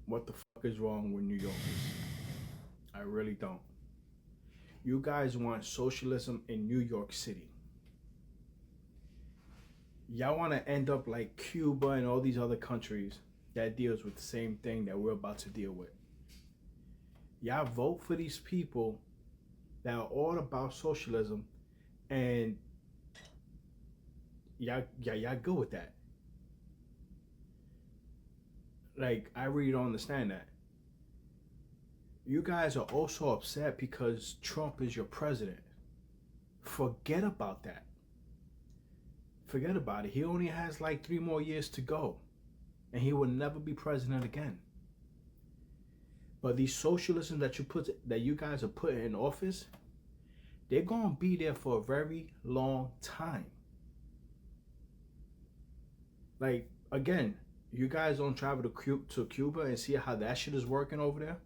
what the fuck is wrong with New Yorkers. I really don't. You guys want socialism in New York City. Y'all want to end up like Cuba and all these other countries that deals with the same thing that we're about to deal with. Y'all vote for these people that are all about socialism, and y'all good with that. Like, I really don't understand that. You guys are also upset because Trump is your president. Forget about that. Forget about it. He only has like 3 more years to go, and he will never be president again. But these socialism that you guys are putting in office, they're gonna be there for a very long time. Like, again, you guys don't travel to Cuba and see how that shit is working over there.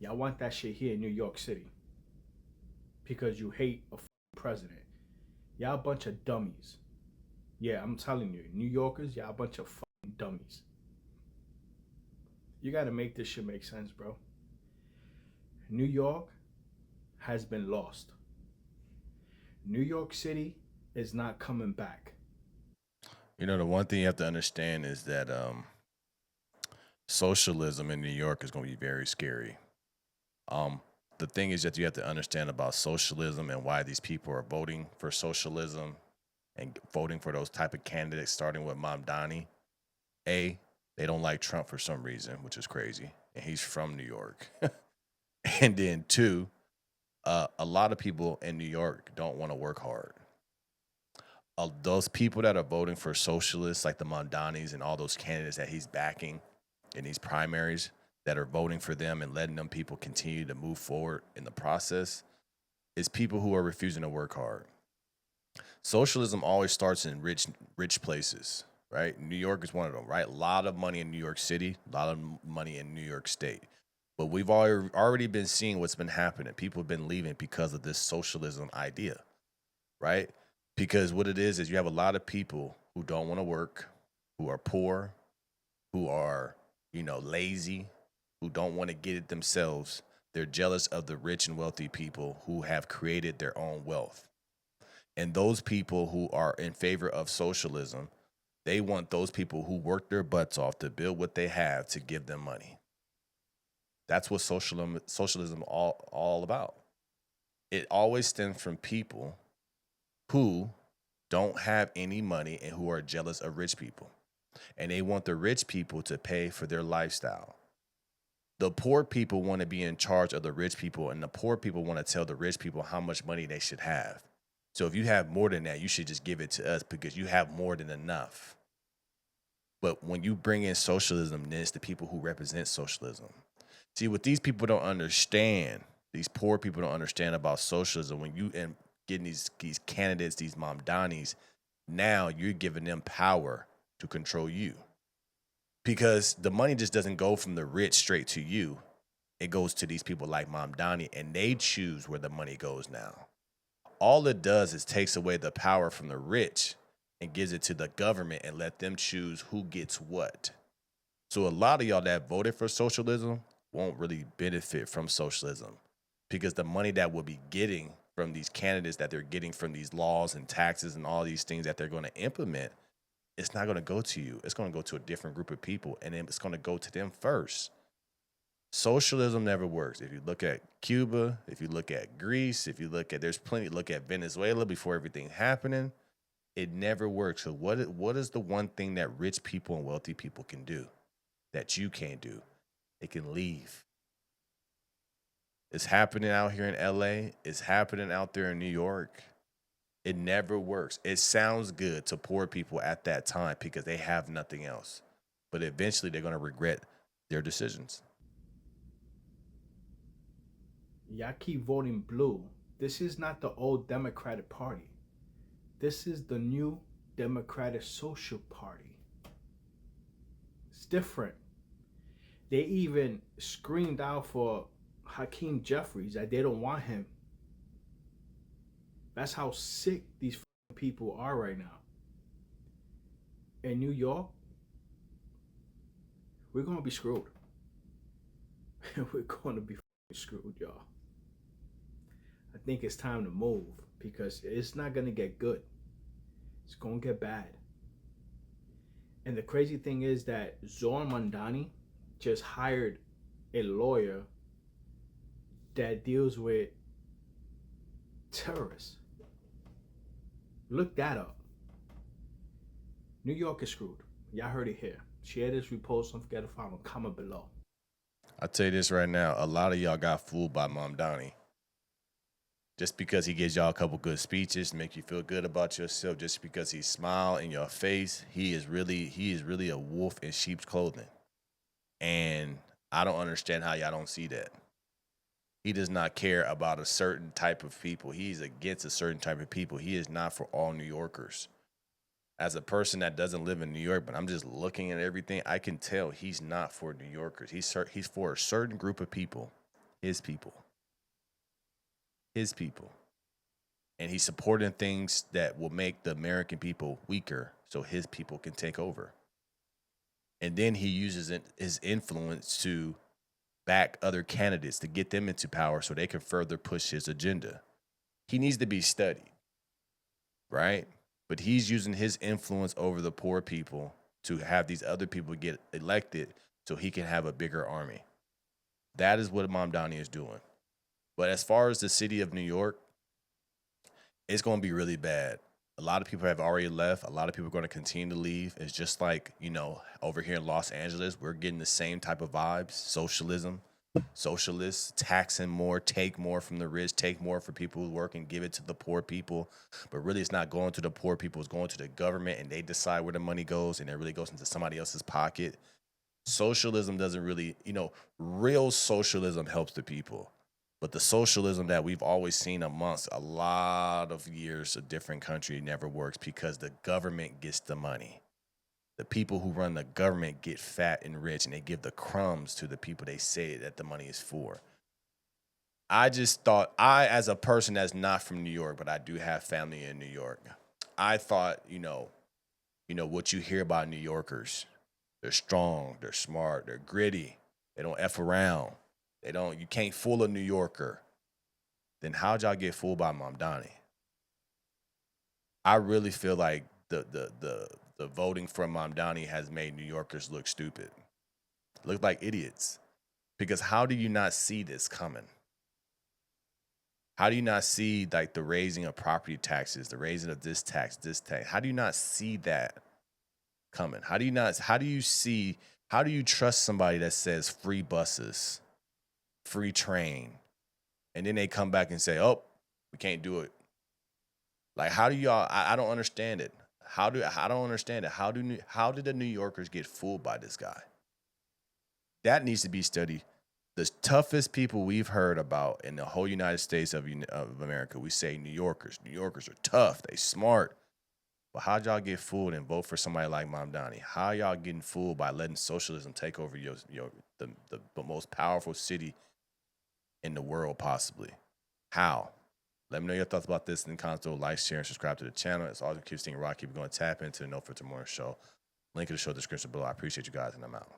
Y'all want that shit here in New York City because you hate a president. Y'all a bunch of dummies. Yeah, I'm telling you, New Yorkers, y'all a bunch of dummies. You gotta make this shit make sense, bro. New York has been lost. New York City is not coming back. You know, the one thing you have to understand is that socialism in New York is going to be very scary. Um, the thing is that you have to understand about socialism and why these people are voting for socialism and voting for those type of candidates, starting with Mamdani. A, they don't like Trump for some reason, which is crazy, and he's from New York. And then two, a lot of people in New York don't want to work hard. Those people that are voting for socialists, like the Mondanis and all those candidates that he's backing in these primaries, that are voting for them and letting them people continue to move forward in the process, is people who are refusing to work hard. Socialism always starts in rich places, right? New York is one of them, right? A lot of money in New York City, a lot of money in New York State. But we've already been seeing what's been happening. People have been leaving because of this socialism idea, right? Because what it is you have a lot of people who don't want to work, who are poor, who are, lazy, who don't want to get it themselves. They're jealous of the rich and wealthy people who have created their own wealth. And those people who are in favor of socialism, they want those people who work their butts off to build what they have to give them money. That's what socialism all about. It always stems from people who don't have any money and who are jealous of rich people. And they want the rich people to pay for their lifestyle. The poor people want to be in charge of the rich people, and the poor people want to tell the rich people how much money they should have. So if you have more than that, you should just give it to us because you have more than enough. But when you bring in socialism, then it's the people who represent socialism. See, what these people don't understand, these poor people don't understand about socialism, when you and getting these candidates, these Mamdanis, now you're giving them power to control you. Because the money just doesn't go from the rich straight to you. It goes to these people like Mamdani, and they choose where the money goes now. All it does is takes away the power from the rich and gives it to the government and let them choose who gets what. So a lot of y'all that voted for socialism won't really benefit from socialism because the money that we'll be getting from these candidates that they're getting from these laws and taxes and all these things that they're going to implement, it's not going to go to you. It's going to go to a different group of people, and then it's going to go to them first. Socialism never works. If you look at Cuba, if you look at Greece, if you look at, there's plenty, look at Venezuela before everything happening, it never works. So what is the one thing that rich people and wealthy people can do that you can't do? They can leave. It's happening out here in LA. It's happening out there in New York. It never works. It sounds good to poor people at that time because they have nothing else. But eventually they're going to regret their decisions. Y'all keep voting blue. This is not the old Democratic Party. This is the new Democratic Social Party. It's different. They even screamed out for Hakeem Jeffries that they don't want him. That's how sick these people are right now. In New York, we're gonna be screwed. We're gonna be screwed, y'all. I think it's time to move because it's not gonna get good. It's gonna get bad. And the crazy thing is that Zoran Mandani just hired a lawyer that deals with terrorists. Look that up. New York is screwed. Y'all heard it here. Share this, repost, don't forget to follow, comment below. I'll tell you this right now. A lot of y'all got fooled by Mamdani. Just because he gives y'all a couple good speeches to make you feel good about yourself, just because he smile in your face, he is really a wolf in sheep's clothing. And I don't understand how y'all don't see that. He does not care about a certain type of people. He's against a certain type of people. He is not for all New Yorkers. As a person that doesn't live in New York, but I'm just looking at everything, I can tell he's not for New Yorkers. He's for a certain group of people, his people. His people. And he's supporting things that will make the American people weaker so his people can take over. And then he uses his influence to back other candidates to get them into power so they can further push his agenda. He needs to be studied, right? But he's using his influence over the poor people to have these other people get elected so he can have a bigger army. That is what Mamdani is doing. But as far as the city of New York, it's going to be really bad. A lot of people have already left. A lot of people are going to continue to leave. It's just like, over here in Los Angeles, we're getting the same type of vibes. Socialism, socialists, taxing more, take more from the rich, take more for people who work and give it to the poor people. But really, it's not going to the poor people. It's going to the government, and they decide where the money goes, and it really goes into somebody else's pocket. Socialism doesn't really, real socialism helps the people. But the socialism that we've always seen amongst a lot of years of different countries never works because the government gets the money. The people who run the government get fat and rich, and they give the crumbs to the people they say that the money is for. I just thought, as a person that's not from New York, but I do have family in New York, I thought, what you hear about New Yorkers, they're strong, they're smart, they're gritty, they don't F around. You can't fool a New Yorker. Then how'd y'all get fooled by Mamdani? I really feel like the voting for Mamdani has made New Yorkers look stupid, look like idiots. Because how do you not see this coming? How do you not see like the raising of property taxes, the raising of this tax? How do you not see that coming? How do you trust somebody that says free buses, free train, and then they come back and say, oh, we can't do it? Like, how do y'all, I don't understand it. I don't understand it. How did the New Yorkers get fooled by this guy? That needs to be studied. The toughest people we've heard about in the whole United States of America, we say New Yorkers. New Yorkers are tough. They smart. But how'd y'all get fooled and vote for somebody like Mamdani? How y'all getting fooled by letting socialism take over the most powerful city in the world, possibly? How? Let me know your thoughts about this in the comments. Like, share, and subscribe to the channel. It's always keep staying rock. Keep going to tap into the No Filter Morning Show. Link in the show description below. I appreciate you guys, and I'm out.